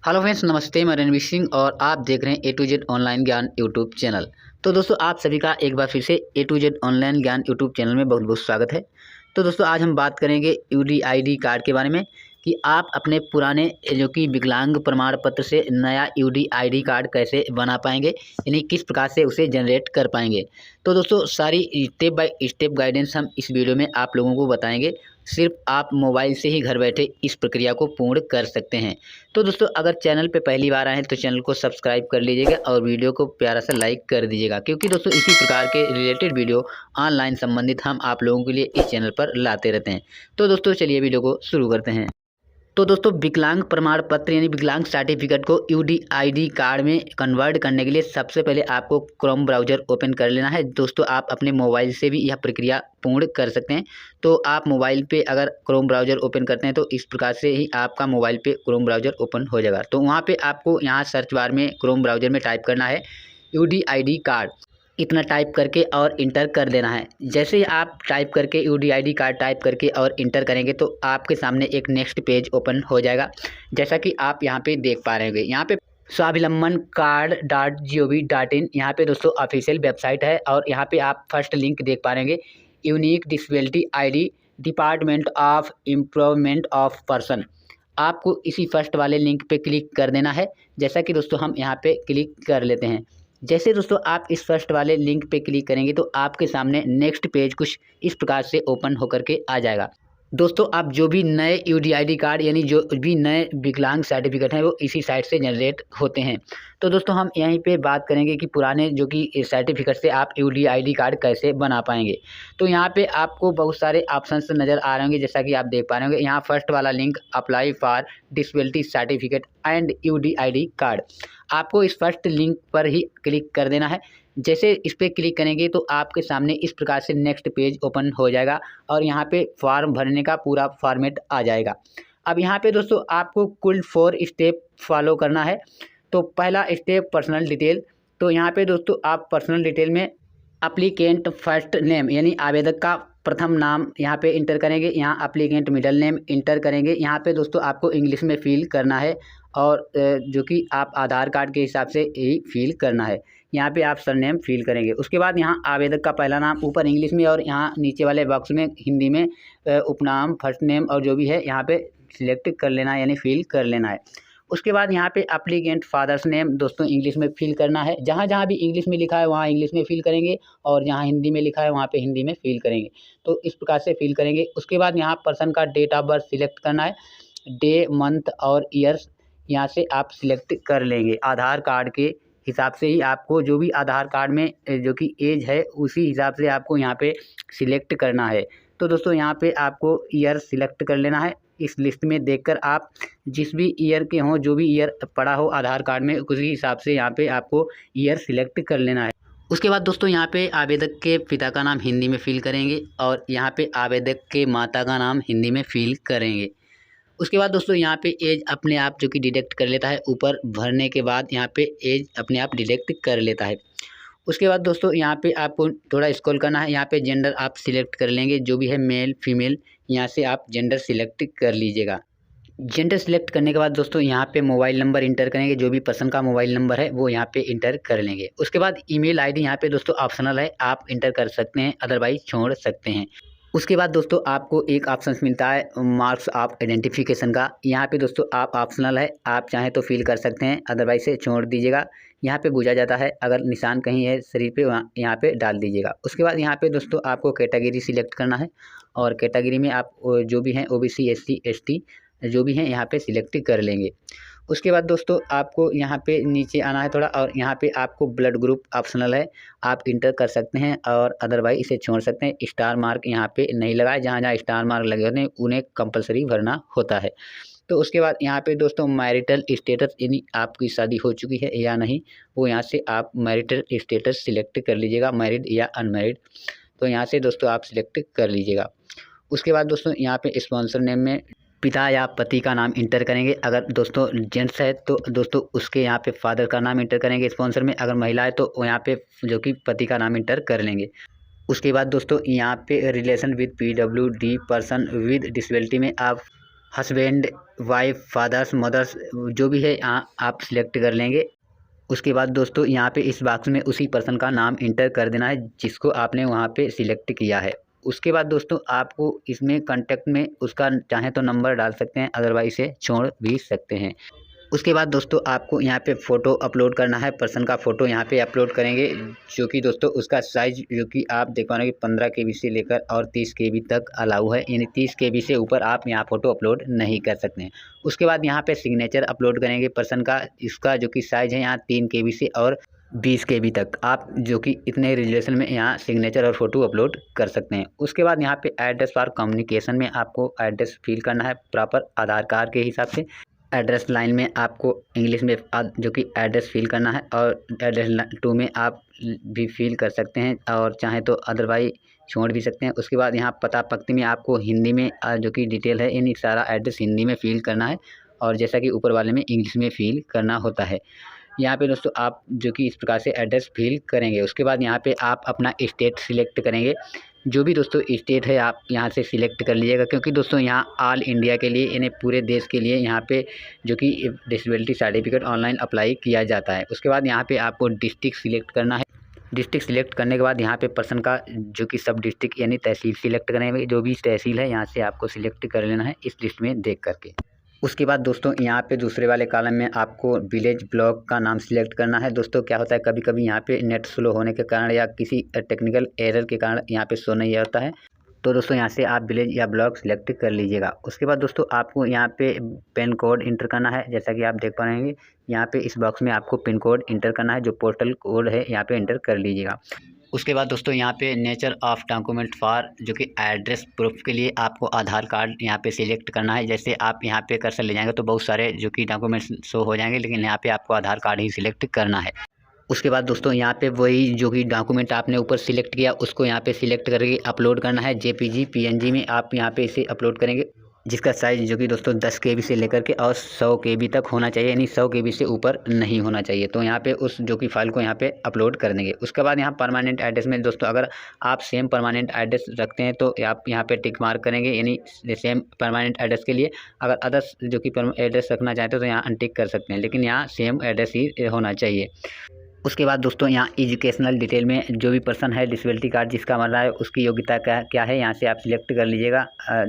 Hello friends, नमस्ते। मैं रणवीर सिंह और आप देख रहे हैं ए टू जेड ऑनलाइन ज्ञान यूट्यूब चैनल। तो दोस्तों, आप सभी का एक बार फिर से ए टू जेड ऑनलाइन ज्ञान यूट्यूब चैनल में बहुत बहुत स्वागत है। तो दोस्तों, आज हम बात करेंगे यूडीआईडी कार्ड के बारे में कि आप अपने पुराने जो कि विकलांग प्रमाण पत्र से नया यूडीआईडी कार्ड कैसे बना पाएंगे, यानी किस प्रकार से उसे जनरेट कर पाएंगे। तो दोस्तों, सारी स्टेप बाय स्टेप गाइडेंस हम इस वीडियो में आप लोगों को बताएंगे। सिर्फ आप मोबाइल से ही घर बैठे इस प्रक्रिया को पूर्ण कर सकते हैं। तो दोस्तों, अगर चैनल पे पहली बार आए हैं तो चैनल को सब्सक्राइब कर लीजिएगा और वीडियो को प्यारा सा लाइक कर दीजिएगा, क्योंकि दोस्तों इसी प्रकार के रिलेटेड वीडियो ऑनलाइन संबंधित हम आप लोगों के लिए इस चैनल पर लाते रहते हैं। तो दोस्तों, चलिए वीडियो को शुरू करते हैं। तो दोस्तों, विकलांग प्रमाण पत्र यानी विकलांग सर्टिफिकेट को यूडीआईडी कार्ड में कन्वर्ट करने के लिए सबसे पहले आपको क्रोम ब्राउज़र ओपन कर लेना है। दोस्तों, आप अपने मोबाइल से भी यह प्रक्रिया पूर्ण कर सकते हैं। तो आप मोबाइल पे अगर क्रोम ब्राउज़र ओपन करते हैं तो इस प्रकार से ही आपका मोबाइल पे क्रोम ब्राउज़र ओपन हो जाएगा। तो वहाँ पे आपको यहाँ सर्च बार में क्रोम ब्राउज़र में टाइप करना है यूडीआईडी कार्ड, इतना टाइप करके और इंटर कर देना है। जैसे ही आप टाइप करके यूडीआईडी कार्ड टाइप करके और इंटर करेंगे तो आपके सामने एक नेक्स्ट पेज ओपन हो जाएगा, जैसा कि आप यहाँ पे देख पा रहे होंगे। यहाँ पे स्वावलंबन कार्ड.gov.in यहाँ पे दोस्तों ऑफिशियल वेबसाइट है और यहाँ पे आप फर्स्ट लिंक देख पा रहे होंगे, unique disability ID department of employment of person. आपको इसी फर्स्ट वाले लिंक पे क्लिक कर देना है, जैसा कि दोस्तों हम यहाँ पे क्लिक कर लेते हैं। जैसे दोस्तों आप इस फर्स्ट वाले लिंक पे क्लिक करेंगे तो आपके सामने नेक्स्ट पेज कुछ इस प्रकार से ओपन होकर के आ जाएगा। दोस्तों, आप जो भी नए यूडीआईडी कार्ड यानी जो भी नए विकलांग सर्टिफिकेट हैं वो इसी साइट से जनरेट होते हैं। तो दोस्तों, हम यहीं पे बात करेंगे कि पुराने जो कि सर्टिफिकेट से आप यूडीआईडी कार्ड कैसे बना पाएंगे। तो यहाँ पे आपको बहुत सारे ऑप्शंस नज़र आ रहे होंगे, जैसा कि आप देख पा रहे होंगे। यहाँ फर्स्ट वाला link apply for disability certificate and UDID card, आपको इस फर्स्ट लिंक पर ही क्लिक कर देना है। जैसे इस पर क्लिक करेंगे तो आपके सामने इस प्रकार से नेक्स्ट पेज ओपन हो जाएगा और यहाँ पे फॉर्म भरने का पूरा फॉर्मेट आ जाएगा। अब यहाँ पे दोस्तों आपको कुल 4 स्टेप फॉलो करना है। तो पहला स्टेप पर्सनल डिटेल। तो यहाँ पे दोस्तों आप पर्सनल डिटेल में अप्लीकेंट फर्स्ट नेम यानी आवेदक का प्रथम नाम यहाँ पे इंटर करेंगे। यहाँ अप्लीकेंट मिडल नेम इंटर करेंगे। यहाँ पे दोस्तों आपको इंग्लिश में फिल करना है और जो कि आप आधार कार्ड के हिसाब से ही फिल करना है। यहाँ पे आप सरनेम फिल करेंगे। उसके बाद यहाँ आवेदक का पहला नाम ऊपर इंग्लिश में और यहाँ नीचे वाले बॉक्स में हिंदी में उपनाम फर्स्ट नेम और जो भी है यहाँ पे सिलेक्ट कर लेना है, यानी फिल कर लेना है। उसके बाद यहाँ पे एप्लीकेंट फादर्स नेम दोस्तों इंग्लिश में फिल करना है। जहाँ जहाँ भी इंग्लिश में लिखा है वहाँ इंग्लिश में फिल करेंगे और जहाँ हिंदी में लिखा है वहाँ पे हिंदी में फिल करेंगे। तो इस प्रकार से फिल करेंगे। उसके बाद यहाँ पर्सन का डेट ऑफ बर्थ सिलेक्ट करना है। डे मंथ और ईयर्स यहाँ से आप सिलेक्ट कर लेंगे। आधार कार्ड के हिसाब से ही आपको जो भी आधार कार्ड में जो कि एज है उसी हिसाब से आपको यहाँ पे सिलेक्ट करना है। तो दोस्तों यहाँ पे आपको ईयर सिलेक्ट कर लेना है। इस लिस्ट में देखकर आप जिस भी ईयर के हों, जो भी ईयर पड़ा हो आधार कार्ड में, उसी हिसाब से यहाँ पे आपको ईयर सिलेक्ट कर लेना है। उसके बाद दोस्तों यहाँ पे आवेदक के पिता का नाम हिंदी में फिल करेंगे और यहाँ पे आवेदक के माता का नाम हिंदी में फिल करेंगे। उसके बाद दोस्तों यहाँ पे एज अपने आप जो कि डिटेक्ट कर लेता है, ऊपर भरने के बाद यहाँ पे एज अपने आप डिटेक्ट कर लेता है। उसके बाद दोस्तों यहाँ पे आपको थोड़ा स्क्रॉल करना है। यहाँ पे जेंडर आप सिलेक्ट कर लेंगे, जो भी है मेल फीमेल, यहाँ से आप जेंडर सिलेक्ट कर लीजिएगा। जेंडर सिलेक्ट करने के बाद दोस्तों यहाँ पे मोबाइल नंबर इंटर करेंगे, जो भी पर्सन का मोबाइल नंबर है वो यहाँ पे इंटर कर लेंगे। उसके बाद ईमेल आईडी यहाँ पे दोस्तों ऑप्शनल है, आप इंटर कर सकते हैं, अदरवाइज छोड़ सकते हैं। उसके बाद दोस्तों आपको एक ऑप्शन मिलता है मार्क्स ऑफ आइडेंटिफिकेशन का। यहाँ पे दोस्तों आप ऑप्शनल है, आप चाहें तो फिल कर सकते हैं, अदरवाइज से छोड़ दीजिएगा। यहाँ पे पूछा जाता है, अगर निशान कहीं है शरीर पे वहाँ यहाँ पे डाल दीजिएगा। उसके बाद यहाँ पे दोस्तों आपको कैटेगरी सिलेक्ट करना है और कैटेगरी में आप जो भी हैं ओबीसी एससी एसटी जो भी हैं यहाँ पे सिलेक्ट कर लेंगे। उसके बाद दोस्तों आपको यहाँ पे नीचे आना है थोड़ा और यहाँ पे आपको ब्लड ग्रुप ऑप्शनल है, आप इंटर कर सकते हैं और अदरवाइज इसे छोड़ सकते हैं। स्टार मार्क यहाँ पे नहीं लगाए, जहाँ जहाँ स्टार मार्क लगे होते हैं उन्हें कंपलसरी भरना होता है। तो उसके बाद यहाँ पे दोस्तों मैरिटल स्टेटस यानी आपकी शादी हो चुकी है या नहीं, वो यहाँ से आप मैरिटल स्टेटस सिलेक्ट कर लीजिएगा, मैरिड या अनमैरिड। तो यहाँ से दोस्तों आप सिलेक्ट कर लीजिएगा। उसके बाद दोस्तों यहाँ पे स्पॉन्सर नेम में पिता या पति का नाम इंटर करेंगे। अगर दोस्तों जेंट्स है तो दोस्तों उसके यहाँ पे फादर का नाम इंटर करेंगे स्पॉन्सर में। अगर महिला है तो यहाँ पे जो कि पति का नाम इंटर कर लेंगे। उसके बाद दोस्तों यहाँ पे relation with PWD person with disability में आप हस्बैंड, वाइफ, फादर्स, मदर्स जो भी है यहाँ आप सिलेक्ट कर लेंगे। उसके बाद दोस्तों यहाँ पे इस बॉक्स में उसी पर्सन का नाम इंटर कर देना है जिसको आपने वहाँ पे सिलेक्ट किया है। उसके बाद दोस्तों आपको इसमें कॉन्टैक्ट में उसका चाहें तो नंबर डाल सकते हैं, अदरवाइज़ इसे छोड़ भी सकते हैं। उसके बाद दोस्तों आपको यहाँ पे फ़ोटो अपलोड करना है, पर्सन का फ़ोटो यहाँ पे अपलोड करेंगे, जो कि दोस्तों उसका साइज़ जो कि आप देख पा रहे हैं कि 15 केबी से लेकर और 30 केबी तक अलाउ है, यानी 30 केबी से ऊपर आप यहाँ फ़ोटो अपलोड नहीं कर सकते हैं। उसके बाद यहाँ पे सिग्नेचर अपलोड करेंगे पर्सन का, इसका जो कि साइज़ है यहाँ 3 केबी से और 20 केबी तक आप जो कि इतने रिलेशन में यहाँ सिग्नेचर और फ़ोटो अपलोड कर सकते हैं। उसके बाद यहाँ पे एड्रेस फॉर कम्युनिकेशन में आपको एड्रेस फिल करना है प्रॉपर आधार कार्ड के हिसाब से। एड्रेस लाइन में आपको इंग्लिश में जो कि एड्रेस फिल करना है, और एड्रेस 2 में आप भी फिल कर सकते हैं और चाहें तो अदरवाइज छोड़ भी सकते हैं। उसके बाद यहाँ पता पक्ति में आपको हिंदी में जो कि डिटेल है, यानी सारा एड्रेस हिंदी में फिल करना है, और जैसा कि ऊपर वाले में इंग्लिश में फिल करना होता है। यहाँ पे दोस्तों आप जो कि इस प्रकार से एड्रेस फिल करेंगे। उसके बाद यहाँ पे आप अपना स्टेट सिलेक्ट करेंगे, जो भी दोस्तों स्टेट है आप यहाँ से सिलेक्ट कर लीजिएगा, क्योंकि दोस्तों यहाँ ऑल इंडिया के लिए यानी पूरे देश के लिए यहाँ पे जो कि डिसेबिलिटी सर्टिफिकेट ऑनलाइन अप्लाई किया जाता है। उसके बाद यहाँ पे आपको डिस्ट्रिक्ट सिलेक्ट करना है। डिस्ट्रिक्ट सिलेक्ट करने के बाद यहाँ पे पर्सन का जो कि सब डिस्ट्रिक्ट यानी तहसील सिलेक्ट करेंगे, जो भी तहसील है यहाँ से आपको सिलेक्ट कर लेना है इस लिस्ट में देख करके। उसके बाद दोस्तों यहाँ पे दूसरे वाले कॉलम में आपको विलेज ब्लॉक का नाम सिलेक्ट करना है। दोस्तों क्या होता है, कभी कभी यहाँ पे नेट स्लो होने के कारण या किसी टेक्निकल एरर के कारण यहाँ पे शो नहीं होता है, तो दोस्तों यहाँ से आप विलेज या ब्लॉक सिलेक्ट कर लीजिएगा। उसके बाद दोस्तों आपको यहाँ पे पिन कोड इंटर करना है, जैसा कि आप देख पा रहे हैं यहाँ पे इस बॉक्स में आपको पिन कोड इंटर करना है, जो पोर्टल कोड है यहाँ पे इंटर कर लीजिएगा। उसके बाद दोस्तों यहाँ पे नेचर ऑफ डॉक्यूमेंट फॉर जो कि एड्रेस प्रूफ के लिए आपको आधार कार्ड यहाँ पे सिलेक्ट करना है। जैसे आप यहाँ पे कर्सर ले जाएंगे तो बहुत सारे जो कि डॉक्यूमेंट्स शो हो जाएंगे, लेकिन यहाँ पे आपको आधार कार्ड ही सिलेक्ट करना है। उसके बाद दोस्तों यहाँ पे वही जो कि डॉक्यूमेंट आपने ऊपर सिलेक्ट किया उसको यहाँ पे सिलेक्ट करके अपलोड करना है। जेपीजी पीएनजी में आप यहाँ पे इसे अपलोड करेंगे, जिसका साइज़ जो कि दोस्तों 10 केबी से लेकर के और 100 केबी तक होना चाहिए, यानी 100 केबी से ऊपर नहीं होना चाहिए। तो यहाँ पे उस जो कि फ़ाइल को यहाँ पे अपलोड कर देंगे। उसके बाद यहाँ परमानेंट एड्रेस में दोस्तों अगर आप सेम परमानेंट एड्रेस रखते हैं तो आप यहाँ पे टिक मार्क करेंगे, यानी सेम परमानेंट एड्रेस के लिए। अगर अदर्स जो कि एड्रेस रखना चाहते हो तो यहाँ अनटिक कर सकते हैं, लेकिन यहाँ सेम एड्रेस ही होना चाहिए। उसके बाद दोस्तों यहाँ एजुकेशनल डिटेल में जो भी पर्सन है डिसेबिलिटी कार्ड जिसका बन रहा है उसकी योग्यता क्या है यहाँ से आप सिलेक्ट कर लीजिएगा।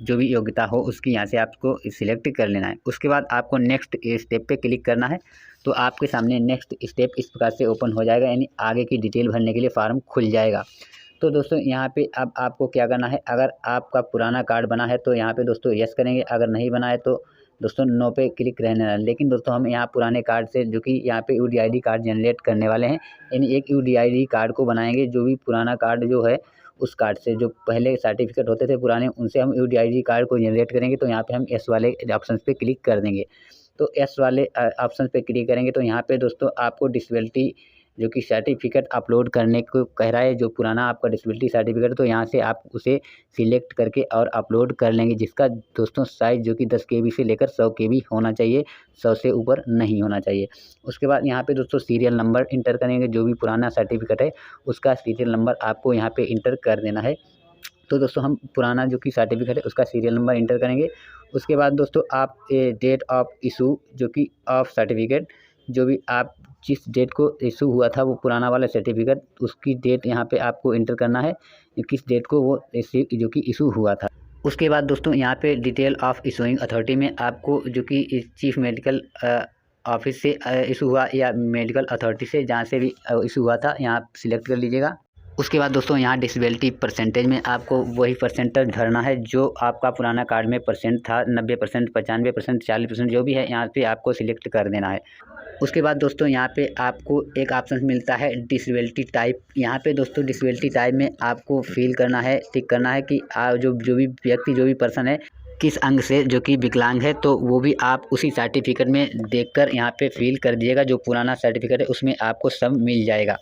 जो भी योग्यता हो उसकी यहाँ से आपको सिलेक्ट कर लेना है। उसके बाद आपको नेक्स्ट स्टेप पे क्लिक करना है, तो आपके सामने नेक्स्ट स्टेप इस प्रकार से ओपन हो जाएगा, यानी आगे की डिटेल भरने के लिए फॉर्म खुल जाएगा। तो दोस्तों यहाँ पे अब आपको क्या करना है, अगर आपका पुराना कार्ड बना है तो यहाँ पे दोस्तों यस करेंगे, अगर नहीं बना है तो दोस्तों नो पे क्लिक रहने वाला। लेकिन दोस्तों हम यहाँ पुराने कार्ड से जो कि यहाँ पे यूडीआईडी कार्ड जनरेट करने वाले हैं, यानी एक यूडीआईडी कार्ड को बनाएंगे। जो भी पुराना कार्ड जो है उस कार्ड से जो पहले सर्टिफिकेट होते थे पुराने उनसे हम यूडीआईडी कार्ड को जनरेट करेंगे। तो यहाँ पे हम एस वाले ऑप्शन पे क्लिक कर देंगे। तो एस वाले ऑप्शन पे क्लिक करेंगे तो यहाँ पे दोस्तों आपको डिसेबिलिटी जो कि सर्टिफिकेट अपलोड करने को कह रहा है, जो पुराना आपका डिसेबिलिटी सर्टिफिकेट, तो यहाँ से आप उसे सिलेक्ट करके और अपलोड कर लेंगे, जिसका दोस्तों साइज़ जो कि 10 केबी से लेकर 100 केबी होना चाहिए, 100 से ऊपर नहीं होना चाहिए। उसके बाद यहाँ पे दोस्तों सीरियल नंबर इंटर करेंगे, जो भी पुराना सर्टिफिकेट है उसका सीरियल नंबर आपको यहाँ पे इंटर कर देना है। तो दोस्तों हम पुराना जो कि सर्टिफिकेट है उसका सीरियल नंबर इंटर करेंगे। उसके बाद दोस्तों आप डेट ऑफ इशू जो कि ऑफ सर्टिफिकेट, जो भी आप जिस डेट को इशू हुआ था वो पुराना वाला सर्टिफिकेट, उसकी डेट यहाँ पे आपको इंटर करना है, किस डेट को वो जो कि इशू हुआ था। उसके बाद दोस्तों यहाँ पे डिटेल ऑफ इशूइंग अथॉरिटी में आपको जो कि चीफ मेडिकल ऑफिस से इशू हुआ या मेडिकल अथॉरिटी से जहाँ से भी इशू हुआ था यहाँ सिलेक्ट कर लीजिएगा। उसके बाद दोस्तों यहाँ डिसेबिलिटी परसेंटेज में आपको वही परसेंटेज भरना है जो आपका पुराना कार्ड में परसेंट था, 90%, 95%, 40%, जो भी है यहाँ पे आपको सिलेक्ट कर देना है। उसके बाद दोस्तों यहाँ पे आपको एक ऑप्शन मिलता है डिसेबिलिटी टाइप। यहाँ पे दोस्तों डिसेबिलिटी टाइप में आपको फिल करना है, टिक करना है कि जो भी व्यक्ति जो भी पर्सन है किस अंग से जो कि विकलांग है, तो वो भी आप उसी सर्टिफिकेट में देखकर यहाँ पे फिल कर दिएगा। जो पुराना सर्टिफिकेट है उसमें आपको सब मिल जाएगा।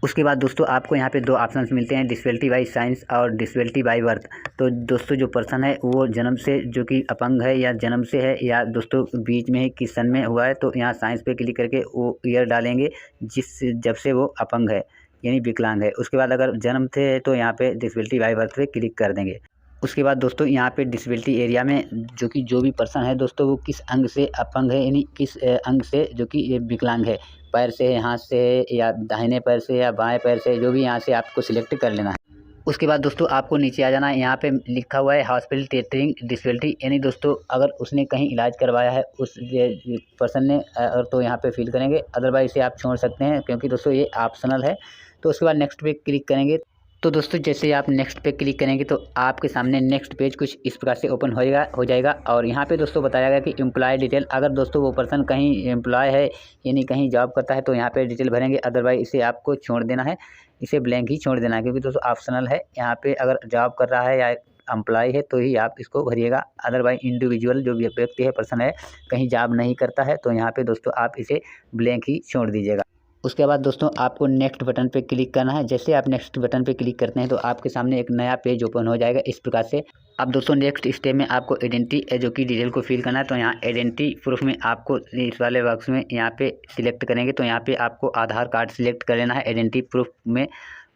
उसके बाद दोस्तों आपको यहाँ पे दो ऑप्शंस मिलते हैं, डिसेबिलिटी बाई साइंस और डिसेबिलिटी बाई बर्थ। तो दोस्तों जो पर्सन है वो जन्म से जो कि अपंग है या जन्म से है या दोस्तों बीच में ही किस सन में हुआ है, तो यहाँ साइंस पे क्लिक करके वो ईयर डालेंगे जब से वो अपंग है यानी विकलांग है। उसके बाद अगर जन्म थे तो यहाँ पे डिसेबिलिटी बाई बर्थ पे क्लिक कर देंगे। उसके बाद दोस्तों यहाँ पे डिसेबिलिटी एरिया में जो भी पर्सन है दोस्तों वो किस अंग से अपंग है, यानी किस अंग से जो कि ये विकलांग है, पैर से, हाथ से, या दाहिने पैर से या बाएं पैर से, जो भी यहाँ से आपको सिलेक्ट कर लेना है। उसके बाद दोस्तों आपको नीचे आ जाना है। यहाँ पे लिखा हुआ है हॉस्पिटल टेटरिंग डिसेबिलिटी, यानी दोस्तों अगर उसने कहीं इलाज करवाया है उस पर्सन ने, और तो यहाँ पे फिल करेंगे, अदरवाइज इसे आप छोड़ सकते हैं क्योंकि दोस्तों ये ऑप्शनल है। तो उसके बाद नेक्स्ट पे क्लिक करेंगे। तो दोस्तों जैसे आप नेक्स्ट पे क्लिक करेंगे तो आपके सामने नेक्स्ट पेज कुछ इस प्रकार से ओपन हो जाएगा। और यहाँ पे दोस्तों बताया गया कि एम्प्लॉय डिटेल, अगर दोस्तों वो पर्सन कहीं एम्प्लॉय है यानी कहीं जॉब करता है तो यहाँ पे डिटेल भरेंगे, अदरवाइज इसे आपको छोड़ देना है, इसे ब्लैंक ही छोड़ देना है क्योंकि दोस्तों ऑप्शनल है। यहाँ पे अगर जॉब कर रहा है या एम्प्लॉय है तो ही आप इसको भरिएगा, अदरवाइज इंडिविजुअल जो भी व्यक्ति है, पर्सन है, कहीं जॉब नहीं करता है तो यहाँ पे दोस्तों आप इसे ब्लैंक ही छोड़ दीजिएगा। उसके बाद दोस्तों आपको नेक्स्ट बटन पे क्लिक करना है। जैसे आप नेक्स्ट बटन पे क्लिक करते हैं तो आपके सामने एक नया पेज ओपन हो जाएगा इस प्रकार से। अब दोस्तों नेक्स्ट स्टेप में आपको आइडेंटिटी जो कि डिटेल को फिल करना है। तो यहाँ आइडेंटिटी प्रूफ में आपको इस वाले बॉक्स में यहाँ पे सिलेक्ट करेंगे तो यहाँ पे आपको आधार कार्ड सिलेक्ट कर लेना है आइडेंटिटी प्रूफ में।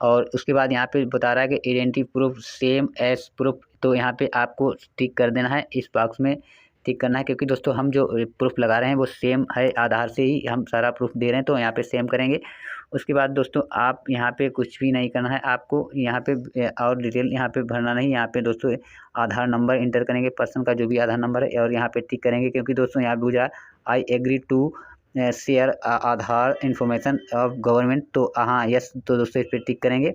और उसके बाद यहाँ पे बता रहा है कि identity proof same age proof, तो यहाँ पे आपको टिक कर देना है, इस बॉक्स में टिक करना है क्योंकि दोस्तों हम जो प्रूफ लगा रहे हैं वो सेम है, आधार से ही हम सारा प्रूफ दे रहे हैं तो यहाँ पे सेम करेंगे। उसके बाद दोस्तों आप यहाँ पे कुछ भी नहीं करना है, आपको यहाँ पे और डिटेल यहाँ पे भरना नहीं। यहाँ पे दोस्तों आधार नंबर इंटर करेंगे, पर्सन का जो भी आधार नंबर है, और यहाँ पे टिक करेंगे क्योंकि दोस्तों यहाँ पे पूछा I agree to share Aadhaar information of government, तो हाँ यस, तो दोस्तों इस पर टिक करेंगे।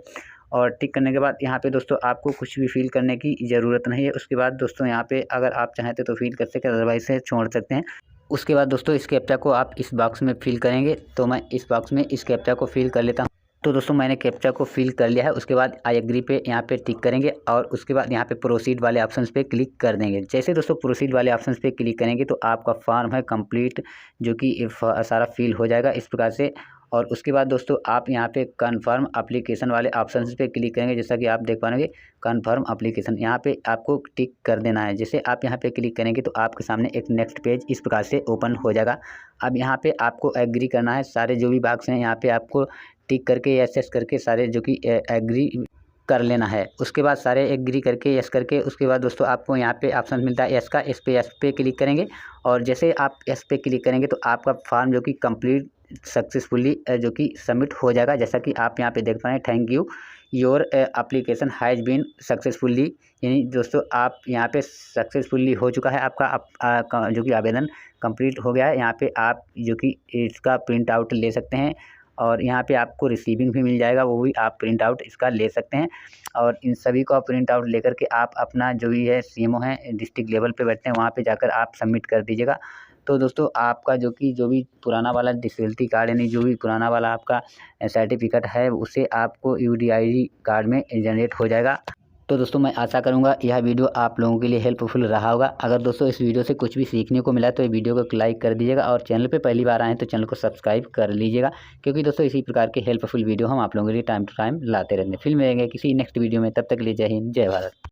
और टिक करने के बाद यहाँ पे दोस्तों आपको कुछ भी फिल करने की ज़रूरत नहीं है। उसके बाद दोस्तों यहाँ पे अगर आप चाहते तो फिल कर सकते हैं, अदरवाइज से छोड़ सकते हैं। उसके बाद दोस्तों इस कैप्चा को आप इस बॉक्स में फिल करेंगे, तो मैं इस बॉक्स में इस कैप्चा को फिल कर लेता हूँ। तो दोस्तों मैंने कैप्चा को फिल कर लिया है। उसके बाद आई एग्री पे यहाँ पे टिक करेंगे और उसके बाद यहाँ पे प्रोसीड वाले ऑप्शंस पे क्लिक कर देंगे। जैसे दोस्तों प्रोसीड वाले ऑप्शंस पे क्लिक करेंगे तो आपका फॉर्म है कंप्लीट, जो कि सारा फिल हो जाएगा इस प्रकार से। और उसके बाद दोस्तों आप यहाँ पे कन्फर्म एप्लीकेशन वाले ऑप्शंस पे क्लिक करेंगे, जैसा कि आप देख पाएंगे कन्फर्म एप्लीकेशन, यहाँ पे आपको टिक कर देना है। जैसे आप यहाँ पे क्लिक करेंगे तो आपके सामने एक नेक्स्ट पेज इस प्रकार से ओपन हो जाएगा। अब यहाँ पे आपको एग्री करना है, सारे जो भी बॉक्स हैं यहाँ पे आपको टिक करके यस करके सारे जो कि एग्री कर लेना है। उसके बाद सारे एग्री करके यस करके उसके बाद दोस्तों आपको यहाँ पे ऑप्शन मिलता है यस का, इस पे क्लिक करेंगे। और जैसे आप यस पे क्लिक करेंगे तो आपका फॉर्म जो कि कंप्लीट सक्सेसफुली जो कि सबमिट हो जाएगा, जैसा कि आप यहाँ पे देख पा रहे हैं, thank you your application has been successfully, यानी दोस्तों आप यहाँ पे सक्सेसफुली हो चुका है आपका जो कि आवेदन कंप्लीट हो गया है। यहाँ पे आप जो कि इसका प्रिंट आउट ले सकते हैं और यहाँ पे आपको रिसीविंग भी मिल जाएगा, वो भी आप प्रिंट आउट इसका ले सकते हैं। और इन सभी को आप प्रिंट आउट लेकर के आप अपना जो भी है सीएमओ है डिस्ट्रिक्ट लेवल पे बैठते हैं, वहाँ पे जाकर आप सबमिट कर दीजिएगा। तो दोस्तों आपका जो भी पुराना वाला डिसेबिलिटी कार्ड, यानी जो भी पुराना वाला आपका सर्टिफिकेट है उसे आपको यूडीआईडी कार्ड में जनरेट हो जाएगा। तो दोस्तों मैं आशा करूंगा यह वीडियो आप लोगों के लिए हेल्पफुल रहा होगा। अगर दोस्तों इस वीडियो से कुछ भी सीखने को मिला तो ये वीडियो को लाइक कर दीजिएगा और चैनल पे पहली बार आए हैं तो चैनल को सब्सक्राइब कर लीजिएगा, क्योंकि दोस्तों इसी प्रकार के हेल्पफुल वीडियो हम आप लोगों के लिए टाइम टू टाइम लाते रहते हैं। फिर मिलेंगे किसी नेक्स्ट वीडियो में, तब तक के लिए जय हिंद, जय भारत।